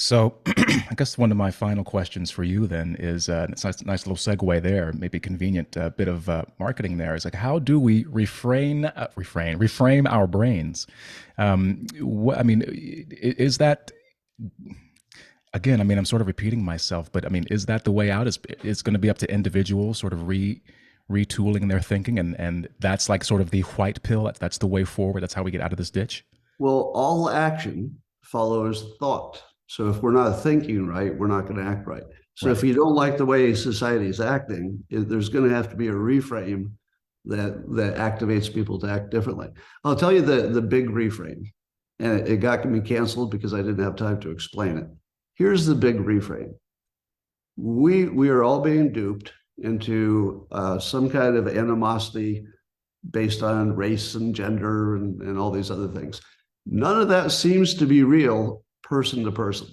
So, I guess one of my final questions for you then is, it's a nice little segue there, maybe convenient bit of marketing there. Is like, how do we reframe our brains? I mean, is that again? I mean, I'm sort of repeating myself, but I mean, is that the way out? Is it's going to be up to individuals sort of retooling their thinking, and that's like sort of the white pill. That's the way forward. That's how we get out of this ditch. Well, all action follows thought. So if we're not thinking right, we're not going to act right. So if Right. you don't like the way society is acting, there's going to have to be a reframe that activates people to act differently. I'll tell you the big reframe, and it got me canceled because I didn't have time to explain it. Here's the big reframe: we are all being duped into some kind of animosity based on race and gender and all these other things. None of that seems to be real person to person,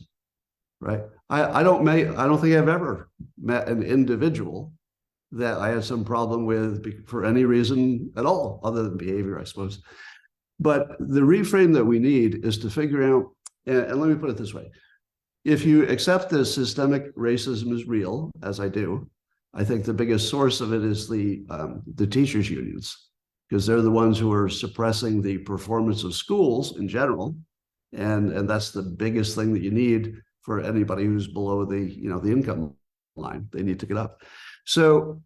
right? I don't think I've ever met an individual that I had some problem with for any reason at all, other than behavior, I suppose. But the reframe that we need is to figure out, and let me put it this way: if you accept that systemic racism is real, as I do, I think the biggest source of it is the teachers' unions, because they're the ones who are suppressing the performance of schools in general, and that's the biggest thing that you need for anybody who's below the income line. They need to get up. So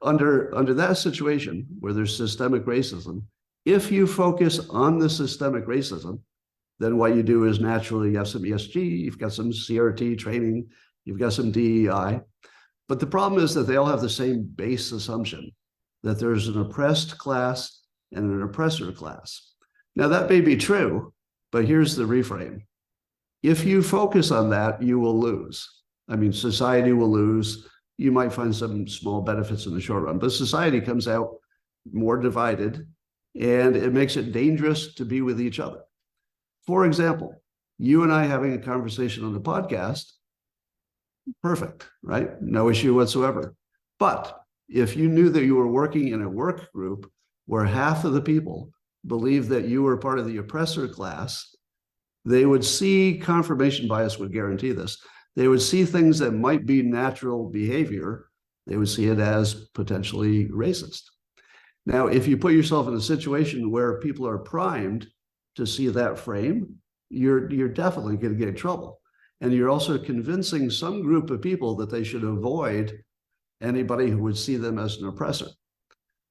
under that situation where there's systemic racism, if you focus on the systemic racism, then what you do is naturally you have some ESG, you've got some CRT training, you've got some DEI. But the problem is that they all have the same base assumption, that there's an oppressed class and an oppressor class. Now, that may be true, but here's the reframe. If you focus on that, you will lose. I mean, society will lose. You might find some small benefits in the short run, but society comes out more divided, and it makes it dangerous to be with each other. For example, you and I having a conversation on the podcast, perfect, right? No issue whatsoever. But if you knew that you were working in a work group where half of the people believe that you were part of the oppressor class, they would see, confirmation bias would guarantee this, they would see things that might be natural behavior, they would see it as potentially racist. Now, if you put yourself in a situation where people are primed to see that frame, you're definitely going to get in trouble. And you're also convincing some group of people that they should avoid anybody who would see them as an oppressor.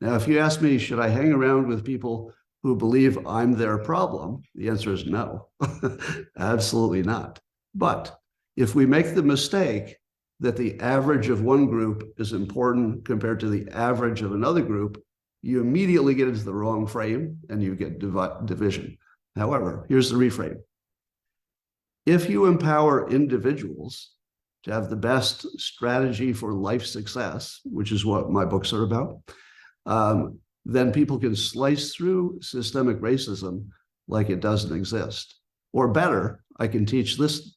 Now, if you ask me, should I hang around with people who believe I'm their problem? The answer is no, absolutely not. But if we make the mistake that the average of one group is important compared to the average of another group, you immediately get into the wrong frame and you get division. However, here's the reframe. If you empower individuals to have the best strategy for life success, which is what my books are about, then people can slice through systemic racism like it doesn't exist. Or better, I can teach this.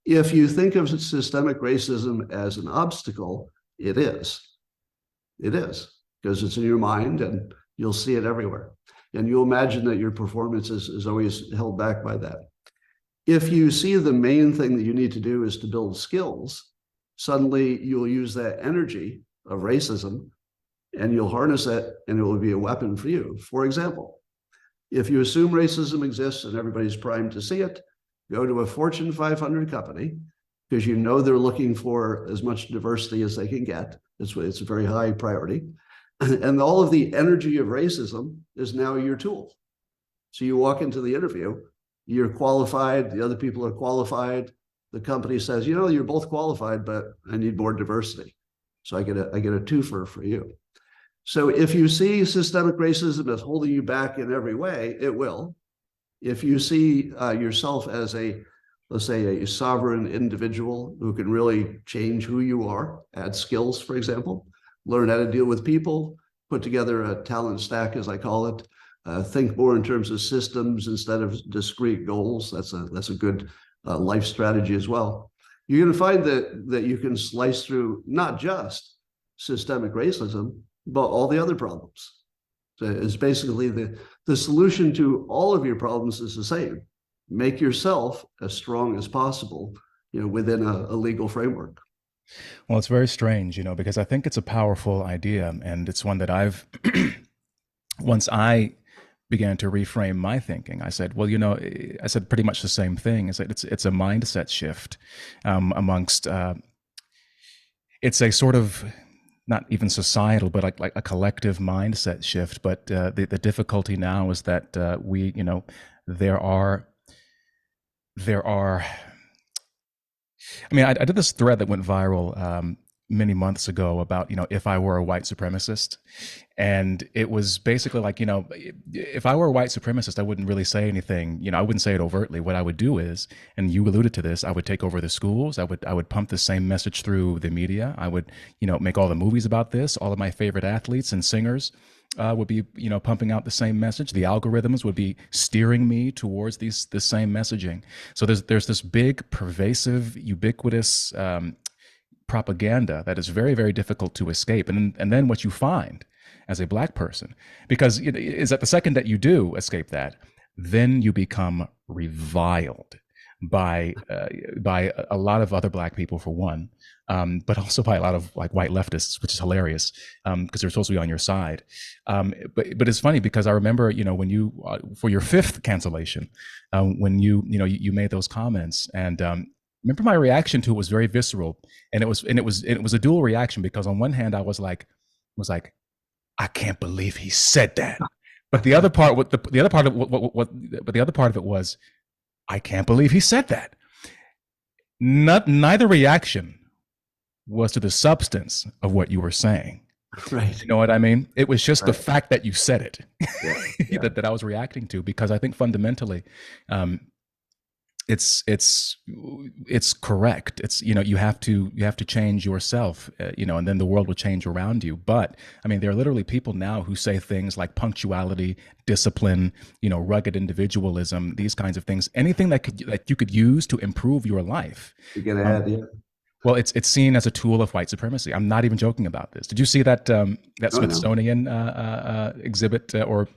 If you think of systemic racism as an obstacle, it is. It is, because it's in your mind and you'll see it everywhere. And you'll imagine that your performance is always held back by that. If you see the main thing that you need to do is to build skills, suddenly you'll use that energy of racism and you'll harness it and it will be a weapon for you. For example, if you assume racism exists and everybody's primed to see it, go to a Fortune 500 company because you know they're looking for as much diversity as they can get. It's a very high priority. And all of the energy of racism is now your tool. So you walk into the interview, you're qualified, the other people are qualified. The company says, you're both qualified, but I need more diversity. So I get a twofer for you. So if you see systemic racism as holding you back in every way, it will. If you see yourself as let's say, a sovereign individual who can really change who you are, add skills, for example, learn how to deal with people, put together a talent stack, as I call it, think more in terms of systems instead of discrete goals. That's a good life strategy as well. You're going to find that you can slice through not just systemic racism, but all the other problems. So it's basically the solution to all of your problems is the same. make yourself as strong as possible, within a legal framework. Well, it's very strange, because I think it's a powerful idea, and it's one that I've once I began to reframe my thinking. I said, well, I said pretty much the same thing. I said it's a mindset shift amongst. It's a sort of not even societal, but like a collective mindset shift. But the difficulty now is that we, there are there are I mean, I did this thread that went viral many months ago about, if I were a white supremacist. And it was basically like, if I were a white supremacist, I wouldn't really say anything. I wouldn't say it overtly. What I would do is, and you alluded to this, I would take over the schools. I would pump the same message through the media. I would, make all the movies about this. All of my favorite athletes and singers would be, pumping out the same message. The algorithms would be steering me towards the same messaging. So there's this big, pervasive, ubiquitous propaganda that is very, very difficult to escape. And then what you find as a black person, because is that the second that you do escape that, then you become reviled by a lot of other black people for one, but also by a lot of like white leftists, which is hilarious because they're supposed to be on your side. But it's funny because I remember when you for your fifth cancellation, when you made those comments, and remember my reaction to it was very visceral, and it was a dual reaction, because on one hand I was like I can't believe he said that, but the other part what the other part of what but the other part of it was I can't believe he said that. Neither reaction was to the substance of what you were saying. Right. You know what I mean? It was just the Right. fact that you said it Yeah. Yeah. that I was reacting to, because I think fundamentally, um, it's correct. It's you have to change yourself, and then the world will change around you. But I mean, there are literally people now who say things like punctuality, discipline, rugged individualism, these kinds of things, anything that you could use to improve your life. To get um, ahead. Yeah. well, it's seen as a tool of white supremacy. I'm not even joking about this. Did you see that Oh, no. Smithsonian exhibit or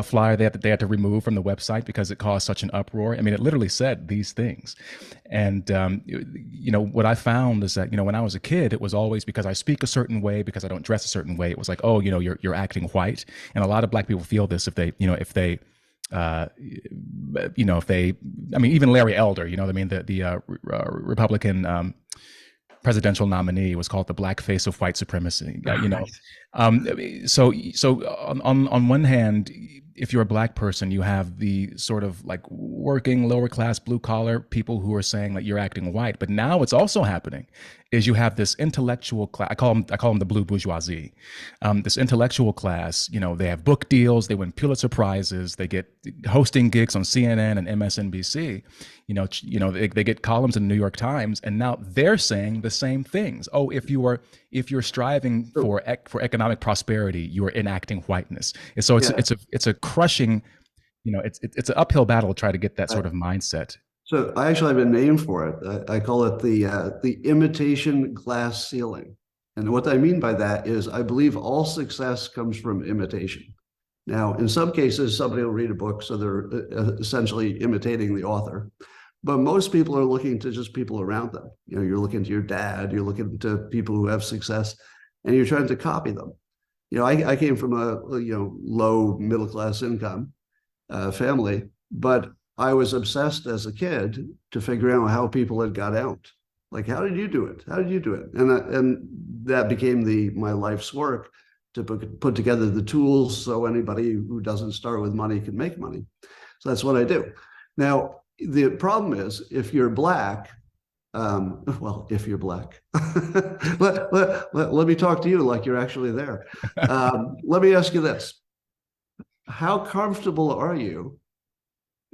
flyer they had to remove from the website because it caused such an uproar? I mean, it literally said these things. And what I found is that when I was a kid, it was always because I speak a certain way, because I don't dress a certain way. It was like, oh, you're acting white. And a lot of black people feel this uh, if they, I mean, even Larry Elder, I mean, the Republican presidential nominee was called the black face of white supremacy. Right. So on one hand, if you're a black person, you have the sort of like working lower class blue collar people who are saying that you're acting white. But now what's also happening is you have this intellectual class. I call them the blue bourgeoisie. This intellectual class. They have book deals, they win Pulitzer prizes, they get hosting gigs on CNN and MSNBC. They get columns in the New York Times, and now they're saying the same things. Oh, if you're striving So, for economic prosperity, you are enacting whiteness. And so it's yeah. it's a crushing, it's an uphill battle to try to get that I, sort of mindset. so I actually have a name for it. I call it the imitation glass ceiling. And what I mean by that is I believe all success comes from imitation. Now, in some cases, somebody will read a book, so they're essentially imitating the author. But most people are looking to just people around them. You're looking to your dad, you're looking to people who have success, and you're trying to copy them. I came from a low middle class income family, but I was obsessed as a kid to figure out how people had got out. Like, how did you do it? How did you do it? And that became my life's work to put together the tools so anybody who doesn't start with money can make money. So that's what I do. Now, the problem is if you're black, well, if you're black, let me talk to you like you're actually there. Let me ask you this. How comfortable are you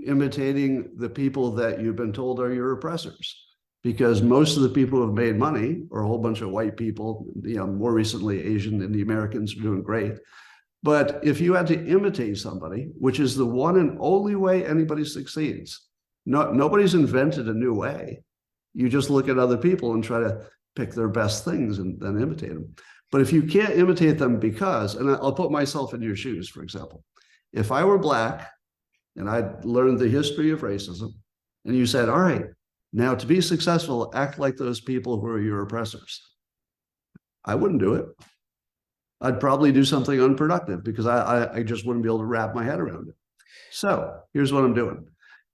imitating the people that you've been told are your oppressors? Because most of the people who have made money are a whole bunch of white people, more recently Asian, and the Americans are doing great. But if you had to imitate somebody, which is the one and only way anybody succeeds, nobody's invented a new way. You just look at other people and try to pick their best things and then imitate them. But if you can't imitate them and I'll put myself in your shoes, for example, if I were black and I learned the history of racism, and you said, all right, now to be successful, act like those people who are your oppressors. I wouldn't do it. I'd probably do something unproductive because I just wouldn't be able to wrap my head around it. So here's what I'm doing.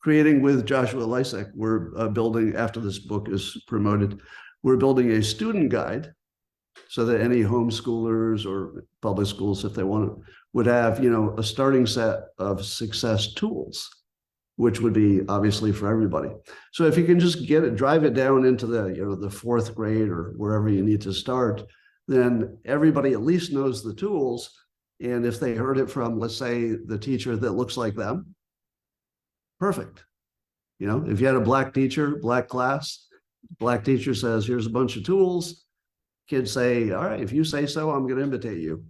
Creating with Joshua Lysek, we're building, after this book is promoted, we're building a student guide so that any homeschoolers or public schools, if they want to, would have, a starting set of success tools, which would be obviously for everybody. So if you can just drive it down into the fourth grade or wherever you need to start, then everybody at least knows the tools. And if they heard it from, let's say, the teacher that looks like them, perfect. If you had a black teacher, black class, black teacher says, here's a bunch of tools. Kids say, all right, if you say so, I'm going to imitate you.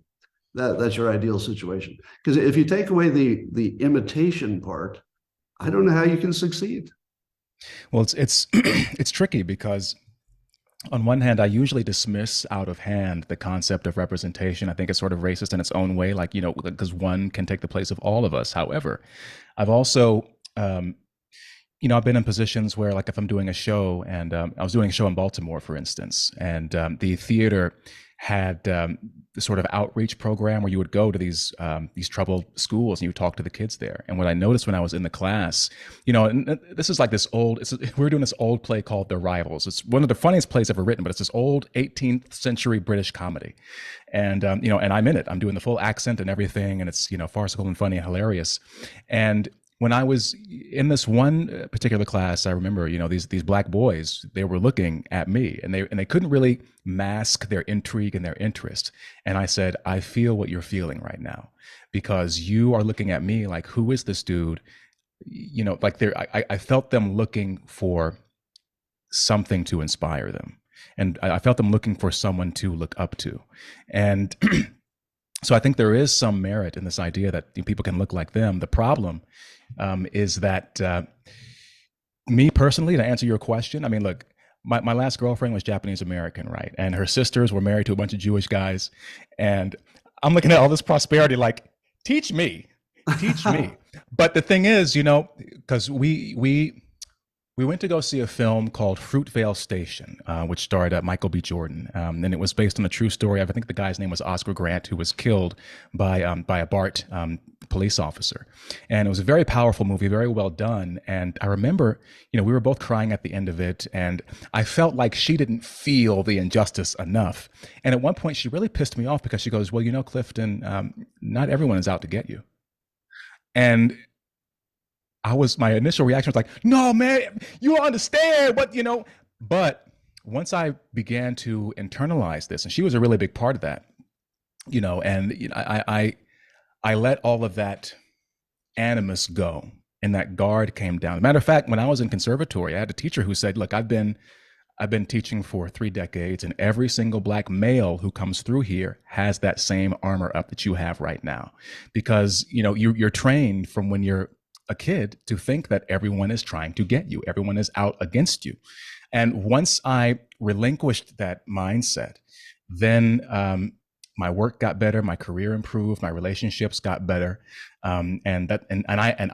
That's your ideal situation. Because if you take away the imitation part, I don't know how you can succeed. Well, it's it's tricky because on one hand, I usually dismiss out of hand the concept of representation. I think it's sort of racist in its own way, like, because one can take the place of all of us. However, I've also, I've been in positions where, like, if I'm doing a show, and I was doing a show in Baltimore, for instance, and the theater had the sort of outreach program where you would go to these troubled schools and you would talk to the kids there. And what I noticed when I was in the class, and this is like this old, we were doing this old play called The Rivals. It's one of the funniest plays ever written, but it's this old 18th century British comedy. And, and I'm in it. I'm doing the full accent and everything. And it's, farcical and funny and hilarious. And when I was in this one particular class, I remember, these black boys, they were looking at me and they couldn't really mask their intrigue and their interest. And I said, I feel what you're feeling right now because you are looking at me like, who is this dude? Like I felt them looking for something to inspire them. And I felt them looking for someone to look up to. And so I think there is some merit in this idea that people can look like them. The problem is that me personally, to answer your question, I mean, look, my last girlfriend was Japanese American, right? And her sisters were married to a bunch of Jewish guys. And I'm looking at all this prosperity like, teach me. But the thing is, because we went to go see a film called Fruitvale Station, which starred Michael B. Jordan, and it was based on a true story. I think the guy's name was Oscar Grant, who was killed by a BART police officer. And it was a very powerful movie, very well done. And I remember, we were both crying at the end of it, and I felt like she didn't feel the injustice enough. And at one point, she really pissed me off because she goes, "Well, Clifton, not everyone is out to get you." And my initial reaction was like, no, man, you don't understand what, but once I began to internalize this, and she was a really big part of that, and I let all of that animus go and that guard came down. As a matter of fact, when I was in conservatory, I had a teacher who said, look, I've been teaching for 3 decades, and every single black male who comes through here has that same armor up that you have right now, because, you're trained from when you're a kid to think that everyone is trying to get you, everyone is out against you. And once I relinquished that mindset, then my work got better, my career improved, my relationships got better, and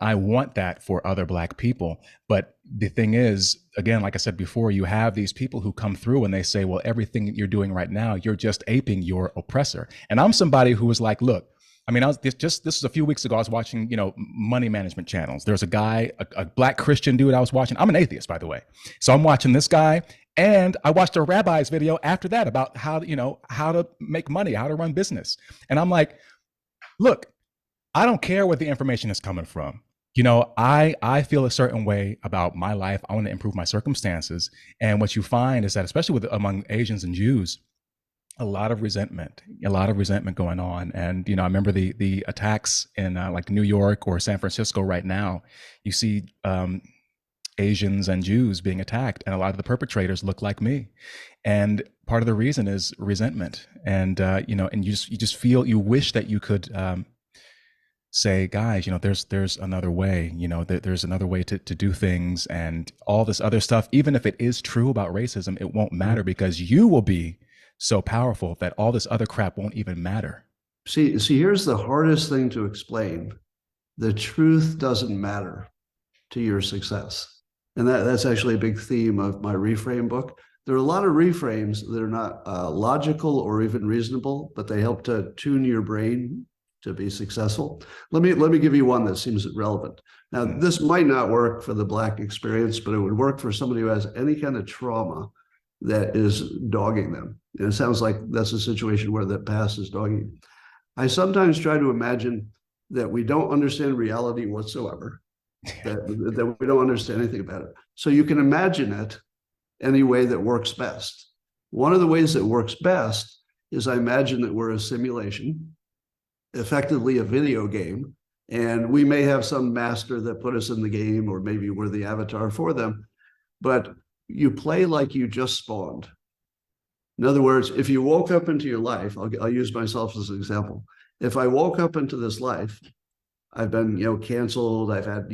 I want that for other black people. But the thing is, again, like I said before, you have these people who come through and they say, well, everything you're doing right now, you're just aping your oppressor. And I'm somebody who was like, look, I mean, this was a few weeks ago. I was watching, money management channels. There's a guy, a black Christian dude I was watching. I'm an atheist, by the way. So I'm watching this guy, and I watched a rabbi's video after that about how to make money, how to run business. And I'm like, look, I don't care where the information is coming from. I feel a certain way about my life. I want to improve my circumstances. And what you find is that, especially among Asians and Jews, a lot of resentment going on. And, I remember the attacks in like New York or San Francisco right now. You see Asians and Jews being attacked, and a lot of the perpetrators look like me. And part of the reason is resentment. And, and you just feel, you wish that you could say, guys, there's another way, there's another way to do things, and all this other stuff. Even if it is true about racism, it won't matter because you will be so powerful that all this other crap won't even matter. See, here's the hardest thing to explain. the truth doesn't matter to your success. And that's actually a big theme of my Reframe book. There are a lot of reframes that are not logical or even reasonable, but they help to tune your brain to be successful. Let me give you one that seems relevant. Now, this might not work for the Black experience, but it would work for somebody who has any kind of trauma that is dogging them. And it sounds like that's a situation where the past is dogging you. I sometimes try to imagine that we don't understand reality whatsoever, that we don't understand anything about it. So you can imagine it any way that works best. One of the ways that works best is I imagine that we're a simulation, effectively a video game, and we may have some master that put us in the game, or maybe we're the avatar for them, but you play like you just spawned. In other words, if you woke up into your life, I'll use myself as an example. If I woke up into this life, I've been, canceled. I've had,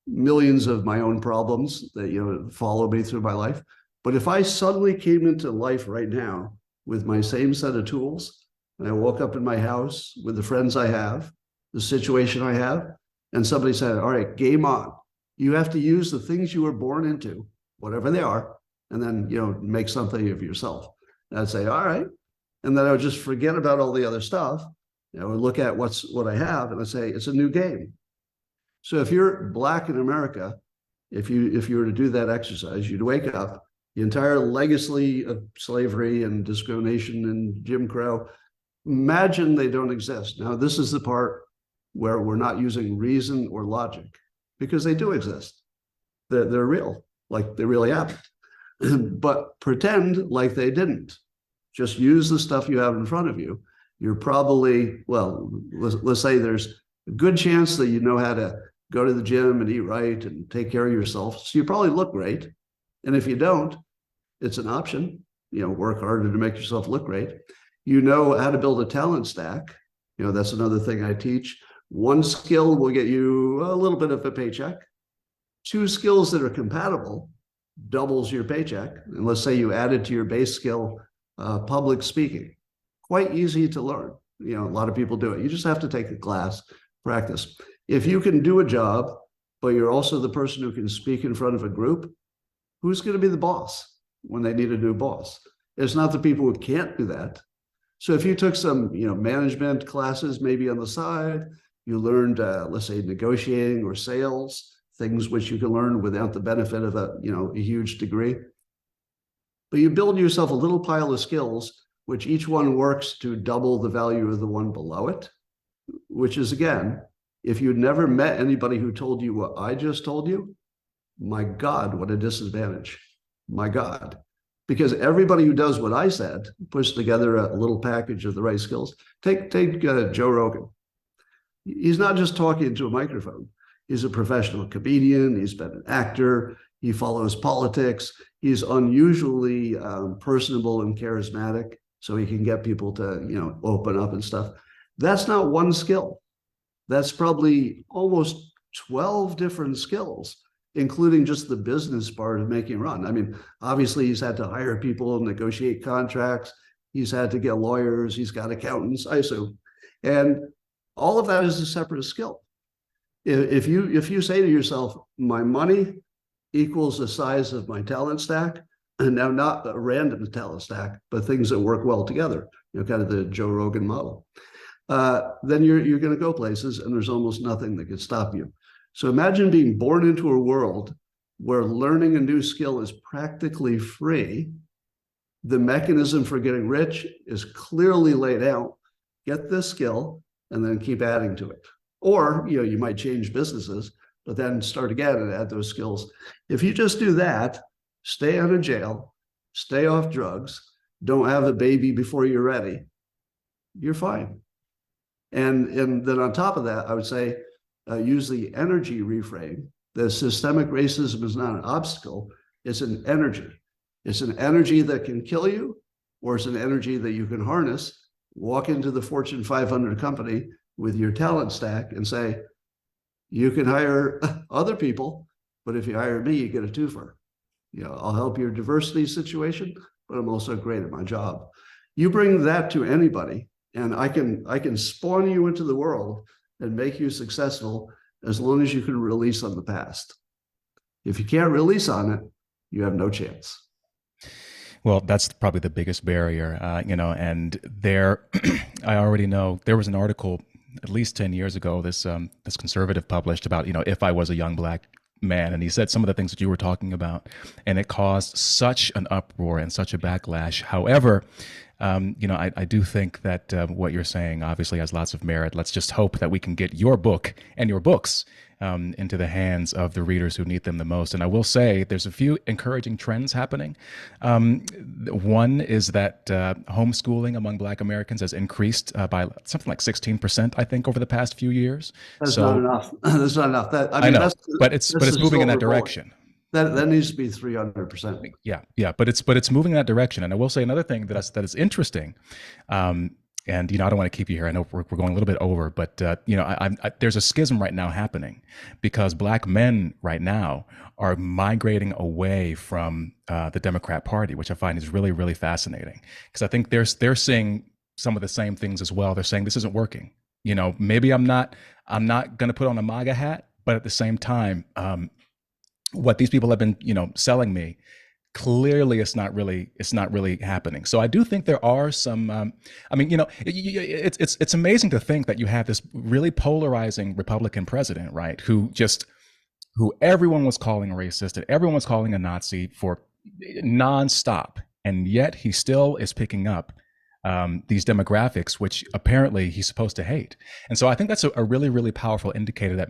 millions of my own problems that, follow me through my life. But if I suddenly came into life right now with my same set of tools, and I woke up in my house with the friends I have, the situation I have, and somebody said, all right, game on. You have to use the things you were born into, whatever they are, and then, make something of yourself. And I'd say, all right. And then I would just forget about all the other stuff. I would look at what I have, and I'd say, it's a new game. So if you're Black in America, if you were to do that exercise, you'd wake up, the entire legacy of slavery and discrimination and Jim Crow, imagine they don't exist. Now, this is the part where we're not using reason or logic, because they do exist. They're real, like they really happened. But pretend like they didn't. Just use the stuff you have in front of you. You're probably, well, let's say there's a good chance that you know how to go to the gym and eat right and take care of yourself. So you probably look great. And if you don't, it's an option. Work harder to make yourself look great. You know how to build a talent stack. That's another thing I teach. One skill will get you a little bit of a paycheck. Two skills that are compatible doubles your paycheck. And let's say you added to your base skill, public speaking. Quite easy to learn. A lot of people do it. You just have to take a class, practice. If you can do a job, but you're also the person who can speak in front of a group, who's going to be the boss when they need a new boss? It's not the people who can't do that. So if you took some, management classes, maybe on the side, you learned, let's say, negotiating or sales, things which you can learn without the benefit of a huge degree. But you build yourself a little pile of skills, which each one works to double the value of the one below it, which is, again, if you'd never met anybody who told you what I just told you, my God, what a disadvantage. My God. Because everybody who does what I said puts together a little package of the right skills. Take Joe Rogan. He's not just talking into a microphone. He's a professional comedian. He's been an actor. He follows politics. He's unusually personable and charismatic, so he can get people to, open up and stuff. That's not one skill. That's probably almost 12 different skills, including just the business part of making run. I mean, obviously he's had to hire people, negotiate contracts. He's had to get lawyers. He's got accountants, I assume. And all of that is a separate skill. If you say to yourself, my money equals the size of my talent stack, and now not a random talent stack, but things that work well together, kind of the Joe Rogan model, then you're going to go places, and there's almost nothing that could stop you. So imagine being born into a world where learning a new skill is practically free. The mechanism for getting rich is clearly laid out. Get this skill and then keep adding to it. Or, you might change businesses, but then start again and add those skills. If you just do that, stay out of jail, stay off drugs, don't have a baby before you're ready, you're fine. And then on top of that, I would say, use the energy reframe. The systemic racism is not an obstacle, it's an energy. It's an energy that can kill you, or it's an energy that you can harness, walk into the Fortune 500 company with your talent stack and say, you can hire other people, but if you hire me, you get a twofer. I'll help your diversity situation, but I'm also great at my job. You bring that to anybody, and I can spawn you into the world and make you successful as long as you can release on the past. If you can't release on it, you have no chance. Well, that's probably the biggest barrier, and there, I already know there was an article at least 10 years ago, this conservative published about, if I was a young black man, and he said some of the things that you were talking about, and it caused such an uproar and such a backlash. However, I do think that what you're saying obviously has lots of merit. Let's just hope that we can get your book and your books into the hands of the readers who need them the most. And I will say there's a few encouraging trends happening. One is that homeschooling among Black Americans has increased by something like 16%, I think, over the past few years. That's not So enough. That's not enough. That I I mean, know, but it's that's the moving in that silver bullet. direction. That needs to be 300%. Yeah, but it's moving in that direction. And I will say another thing that is interesting. And I don't want to keep you here. I know we're going a little bit over, but there's a schism right now happening because Black men right now are migrating away from the Democrat Party, which I find is really, really fascinating because I think they're seeing some of the same things as well. They're saying this isn't working. Maybe I'm not going to put on a MAGA hat, but at the same time, what these people have been selling me, clearly it's not really happening. So I do think there are some it's amazing to think that you have this really polarizing Republican president, right, who everyone was calling racist and everyone was calling a Nazi for nonstop, and yet he still is picking up these demographics which apparently he's supposed to hate. And so I think that's a really, really powerful indicator that